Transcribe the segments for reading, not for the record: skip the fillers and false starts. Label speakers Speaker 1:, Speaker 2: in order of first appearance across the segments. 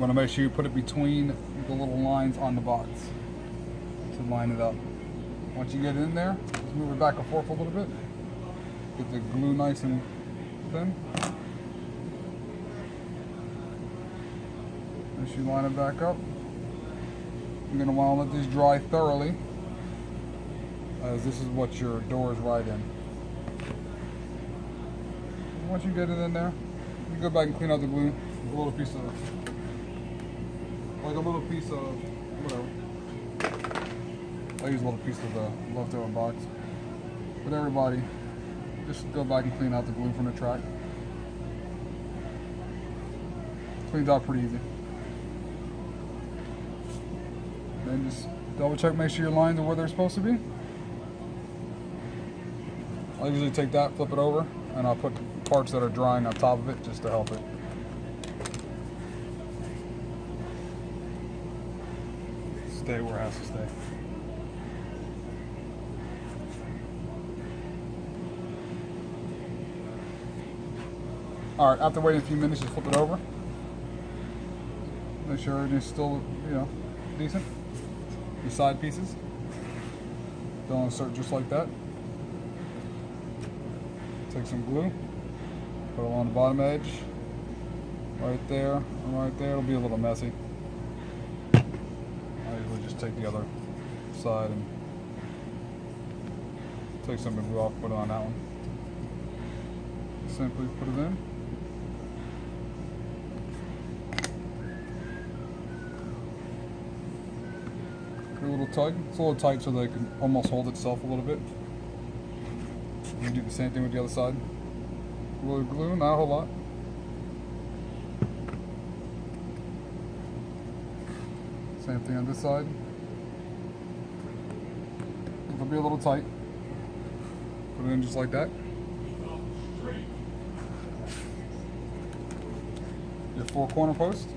Speaker 1: want to make sure you put it between the little lines on the box to line it up. Once you get it in there, just move it back and forth a little bit. Get the glue nice and thin. As you line it back up, you're going to want to let this dry thoroughly, as this is what your doors ride in. Once you get it in there, you go back and clean out the glue. A little piece of, whatever. I use a little piece of the leftover box. But everybody, just go back and clean out the glue from the track. Cleans out pretty easy. Then just double check, make sure your lines are where they're supposed to be. I'll usually take that, flip it over, and I'll put the parts that are drying on top of it just to help it. Stay where it has to stay. Alright, after waiting a few minutes, just flip it over. Make sure everything's still, decent. The side pieces. They'll insert just like that. Take some glue, put it along the bottom edge, right there, and right there. It'll be a little messy. I usually just take the other side and take some of the glue off, put it on that one. Simply put it in. A little tug. It's a little tight so they can almost hold itself a little bit. You do the same thing with the other side. A little glue, not a whole lot. Same thing on this side. It'll be a little tight. Put it in just like that. Your 4 corner post.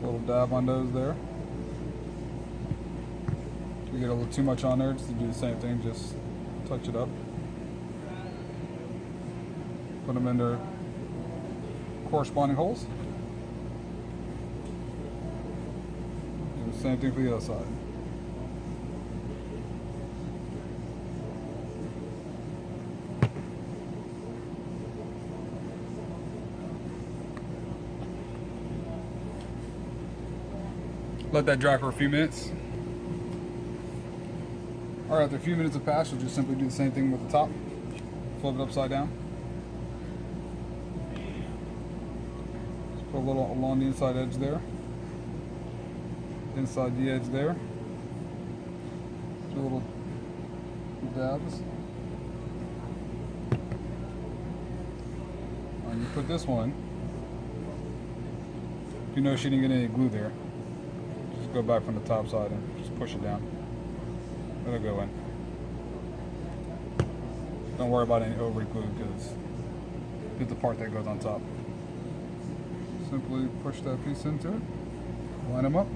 Speaker 1: Little dab on those there. If you get a little too much on there, just to do the same thing, just touch it up. Put them in their corresponding holes. Do the same thing for the other side. Let that dry for a few minutes. Alright, after a few minutes have passed, you'll just simply do the same thing with the top. Flip it upside down. Just put a little along the inside edge there. Inside the edge there. Do little dabs. And you put this one. If you notice you didn't get any glue there, go back from the top side and just push it down. It'll go in. Don't worry about any over glue because it's the part that goes on top. Simply push that piece into it, line them up.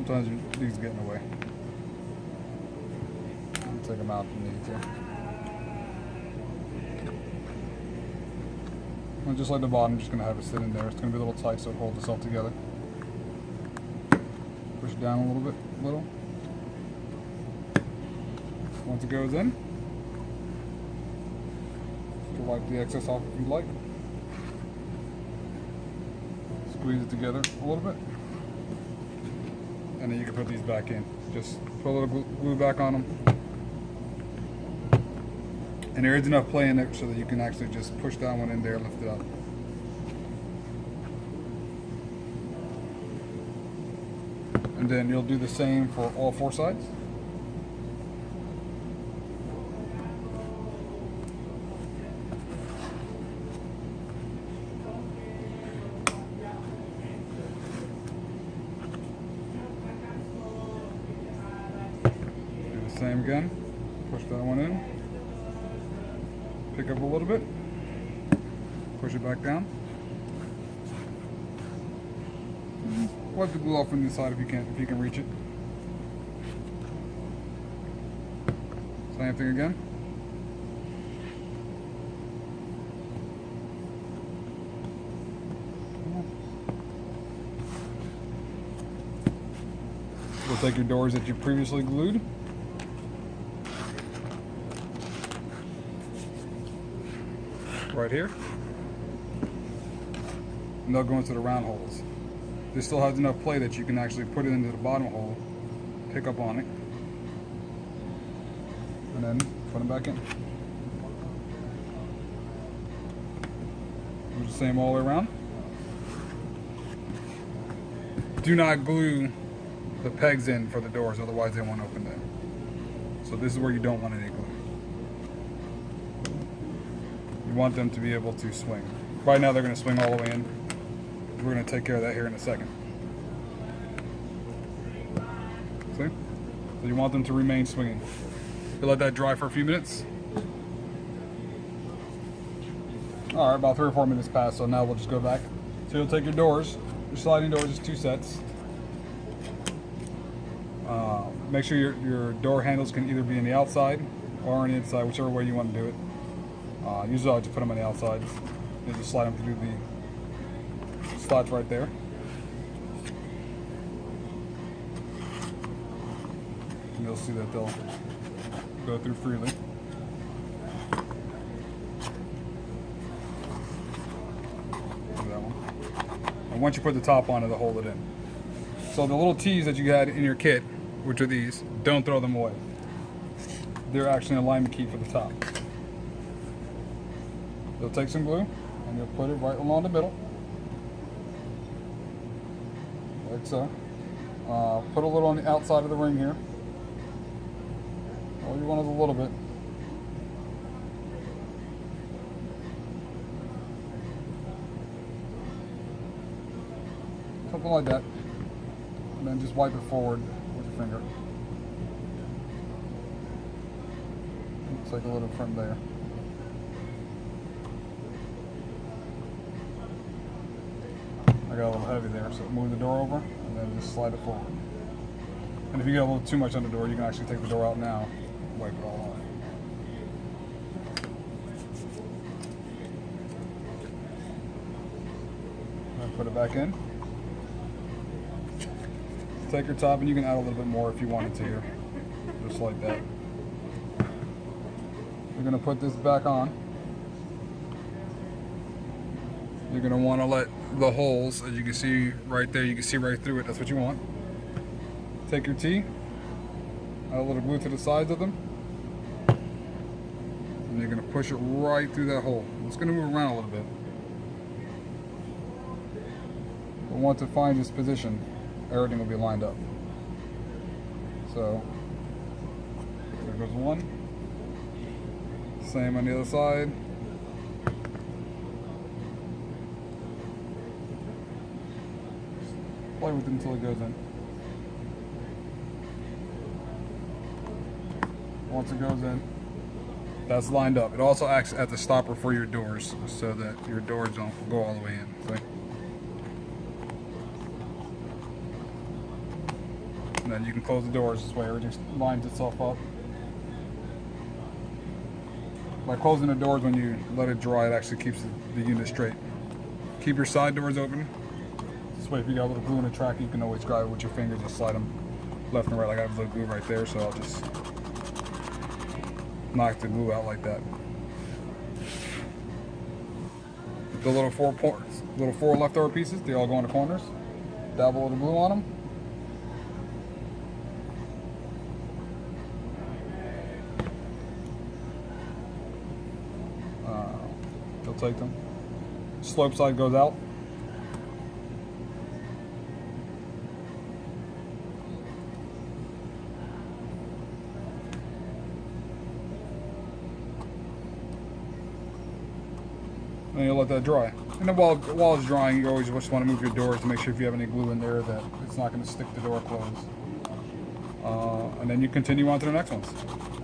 Speaker 1: Sometimes these get in the way. I'll take them out if you need to. And just like the bottom, I'm just going to have it sit in there. It's going to be a little tight so it holds itself together. Push it down a little bit, Once it goes in, just wipe the excess off if you'd like. Squeeze it together a little bit. And then you can put these back in. Just put a little glue back on them. And there is enough play in there so that you can actually just push that one in there, lift it up. And then you'll do the same for all 4 sides. Same again. Push that one in. Pick up a little bit. Push it back down. Wipe the glue off from the side if you can reach it. Same thing again. We'll take your doors that you previously glued. Right here. And they'll go into the round holes. This still has enough play that you can actually put it into the bottom hole, pick up on it, and then put them back in. Do the same all the way around. Do not glue the pegs in for the doors, otherwise they won't open them. So this is where you don't want any glue. You want them to be able to swing. Right now they're going to swing all the way in. We're going to take care of that here in a second. See? So you want them to remain swinging. You let that dry for a few minutes. Alright, about 3 or 4 minutes passed, so now we'll just go back. So you'll take your doors. Your sliding doors is 2 sets. Make sure your door handles can either be on the outside or on the inside, whichever way you want to do it. Usually I'll just put them on the outside. You just slide them through the slots right there. And you'll see that they'll go through freely. Do that one. And once you put the top on, it'll hold it in. So the little T's that you had in your kit, which are these, don't throw them away. They're actually an alignment key for the top. You'll take some glue and you'll put it right along the middle, like so. Put a little on the outside of the ring here. All you want is a little bit. Something like that. And then just wipe it forward with your finger. Looks like a little from there. I got a little heavy there, so move the door over and then just slide it forward. And if you get a little too much on the door, you can actually take the door out now and wipe it all off. And put it back in. Take your top and you can add a little bit more if you wanted to here. Just like that. You're going to put this back on. You're going to want to let the holes, as you can see right there, you can see right through it. That's what you want. Take your T, add a little glue to the sides of them, and you're going to push it right through that hole. It's going to move around a little bit. But once it finds its position, everything will be lined up. So, there goes one. Same on the other side. Play with it until it goes in. Once it goes in, that's lined up. It also acts as a stopper for your doors so that your doors don't go all the way in. See? And then you can close the doors this way, everything lines itself up. By closing the doors when you let it dry, it actually keeps the unit straight. Keep your side doors open. This way, if you got a little glue in the track, you can always grab it with your fingers and slide them left and right. Like I have a little glue right there, so I'll just knock the glue out like that. The little four leftover pieces, they all go in the corners. Dab a little glue on them. They'll take them. Slope side goes out. And you'll let that dry. And then while it's drying, you always just want to move your doors to make sure if you have any glue in there that it's not going to stick the door closed. and then you continue on to the next ones.